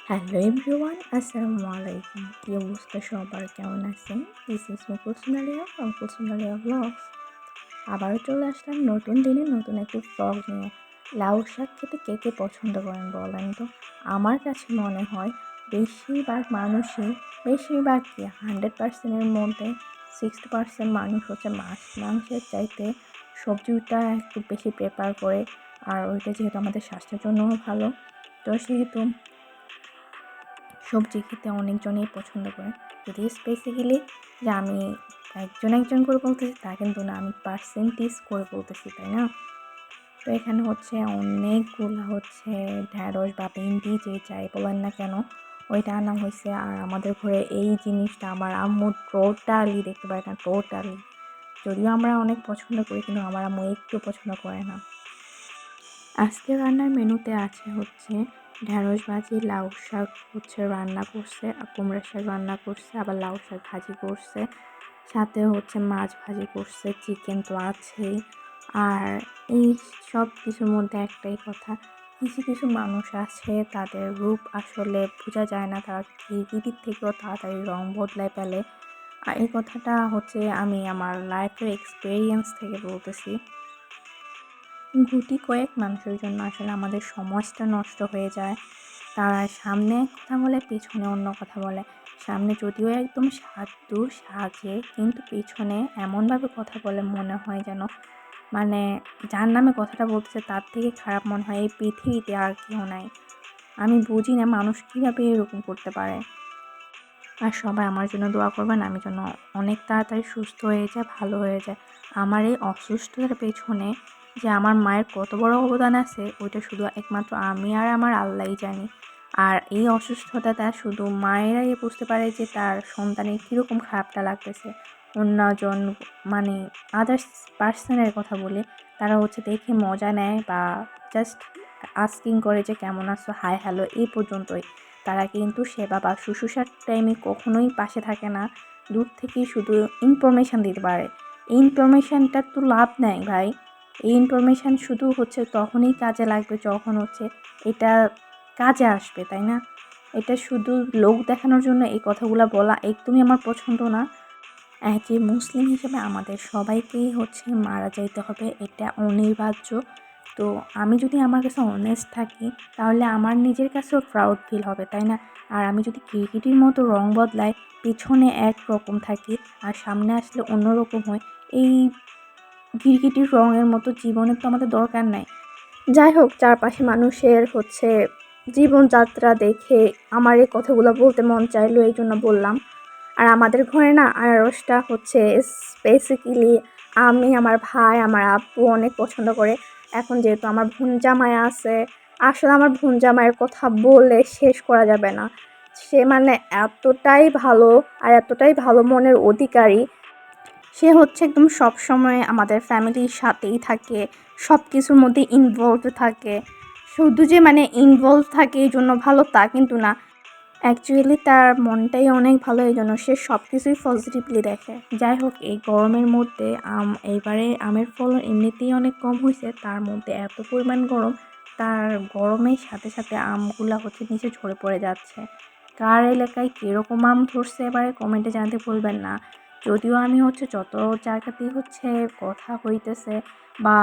Hello everyone, আসসালামু আলাইকুম। কি অবস্থা সবার, কেমন আছেন? This is Mukul Sonalia from Mukul Sonalia blogs. আবারও চলে আসলাম নতুন দিনে নতুন একটি ব্লগ নিয়ে। লাউ শাক খেতে কে কে পছন্দ করেন বলেন তো? আমার কাছে মনে হয় বেশিরভাগ মানুষই, বেশিরভাগ কি 100%-এর মধ্যে 60% মানুষ হচ্ছে মাছ মাংসের চাইতে সবজিটা একটু বেশি প্রেফার করে। আর ওইটা যেহেতু আমাদের স্বাস্থ্যের জন্যও ভালো, তো সেহেতু সবজি খেতে অনেকজনই পছন্দ করে। যদি স্পেসিফিক্যালি যে আমি একজন করে বলতেছি তা কিন্তু না, আমি পার্সেন্টেজ করে বলতেছি, তাই না? তো এখানে হচ্ছে অনেকগুলো হচ্ছে ঢ্যাঁড়স বা ভেন্ডি যে যাই বলেন না কেন ওইটা আনা হয়েছে। আর আমাদের ঘরে এই জিনিসটা আমার আম্মু টোটালি দেখতে পারে না, টোটালি। যদিও আমরা অনেক পছন্দ করি কিন্তু আমার আম্মু একটু পছন্দ করে না। আজকে রান্নার মেনুতে আছে হচ্ছে ঢ্যাঁড়স ভাজি, লাউ শাক হচ্ছে রান্না করছে, কুমড়া শাক রান্না করছে, আবার লাউ শাক ভাজি করছে, সাথে হচ্ছে মাছ ভাজি করছে, চিকেন তো আছেই। আর এই সব কিছুর মধ্যে একটাই কথা, কিছু কিছু মানুষ আছে তাদের রূপ আসলে বোঝা যায় না, তারা প্রকৃতির থেকেও তাড়াতাড়ি রং বদলায় ফেলে। আর এই কথাটা হচ্ছে আমি আমার লাইফের এক্সপিরিয়েন্স থেকে বলতেছি। গুটি কয়েক মানুষের জন্য আসলে আমাদের সমাজটা নষ্ট হয়ে যায়। তারা সামনে এক কথা বলে, পেছনে অন্য কথা বলে। সামনে যদিও একদম সাধু সাজে, কিন্তু পেছনে এমনভাবে কথা বলে মনে হয় যেন মানে যার নামে কথাটা বলতেছে তার থেকে খারাপ মনে হয় এই পৃথিবীতে আর কেউ নাই। আমি বুঝি না মানুষ কীভাবে এরকম করতে পারে। আর সবাই আমার জন্য দোয়া করবেন, আমি যেন অনেক তাড়াতাড়ি সুস্থ হয়ে যায়, ভালো হয়ে যায়। আমার এই অসুস্থতার পেছনে যে আমার মায়ের কত বড় অবদান আছে ওইটা শুধু একমাত্র আমি আর আমার আল্লাহই জানি। আর এই অসুস্থতাটা শুধু মায়েরাই বুঝতে পারে যে তার সন্তানের কীরকম খারাপটা লাগতেছে। অন্যজন মানে আদার্স পার্সনের কথা বলে তারা হচ্ছে দেখে মজা নেয় বা জাস্ট আস্কিং করে যে কেমন আছো, হাই হ্যালো, এই পর্যন্তই। তারা কিন্তু সেবা বা শুশ্রূষার টাইমে কখনোই পাশে থাকে না, দূর থেকেই শুধু ইনফরমেশান দিতে পারে। এই ইনফরমেশানটা তো লাভ নেই ভাই। এই ইনফরমেশান শুধু হচ্ছে তখনই কাজে লাগবে যখন হচ্ছে এটা কাজে আসবে, তাই না? এটা শুধু লোক দেখানোর জন্য এই কথাগুলো বলা একদমই আমার পছন্দ না। অ্যাজ এ মুসলিম হিসেবে আমাদের সবাইকেই হচ্ছে মারা যাইতে হবে, এটা অনিবার্য। তো আমি যদি আমার কাছে অনেস্ট থাকি তাহলে আমার নিজের কাছেও প্রাউড ফিল হবে, তাই না? আর আমি যদি ক্রিকেটের মতো রং বদলাই, পিছনে একরকম থাকি আর সামনে আসলে অন্যরকম হয়, এই গিরগিটির রঙের মতো জীবনের তো আমাদের দরকার নাই। যাই হোক, চারপাশে মানুষের হচ্ছে জীবনযাত্রা দেখে আমার এই কথাগুলো বলতে মন চাইলো, এই জন্য বললাম। আর আমাদের ঘরে না আনারসটা হচ্ছে বেসিক্যালি আমি, আমার ভাই, আমার আব্বু অনেক পছন্দ করে। এখন যেহেতু আমার বোনজামাই আছে, আসলে আমার বোনজামাইয়ের কথা বলে শেষ করা যাবে না। সে মানে এতটাই ভালো আর এতটাই ভালো মনের অধিকারী। সে হচ্ছে একদম সবসময় আমাদের ফ্যামিলির সাথেই থাকে, সব কিছুর মধ্যে ইনভলভ থাকে। শুধু যে মানে ইনভলভ থাকে এই জন্য ভালো তা কিন্তু না, অ্যাকচুয়ালি তার মনটাই অনেক ভালো, এই জন্য সে সব কিছুই পজিটিভলি দেখে। যাই হোক, এই গরমের মধ্যে এইবারে আমের ফলন এমনিতেই অনেক কম হয়েছে, তার মধ্যে এত পরিমাণ গরম, তার গরমের সাথে সাথে আমগুলা হচ্ছে নিচে ঝরে পড়ে যাচ্ছে। কার এলাকায় কীরকম আম ধরছে এবারে কমেন্টে জানাতে ভুলবেন না। যদিও আমি হচ্ছে যত জায়গাতেই হচ্ছে কথা হইতেছে বা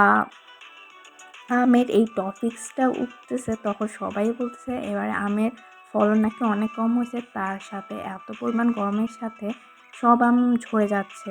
আমের এই টপিক্সটা উঠতেছে তখন সবাই বলতেছে এবারে আমের ফলন নাকি অনেক কম হয়েছে, তার সাথে এত পরিমাণ গরমের সাথে সব আম ঝরে যাচ্ছে।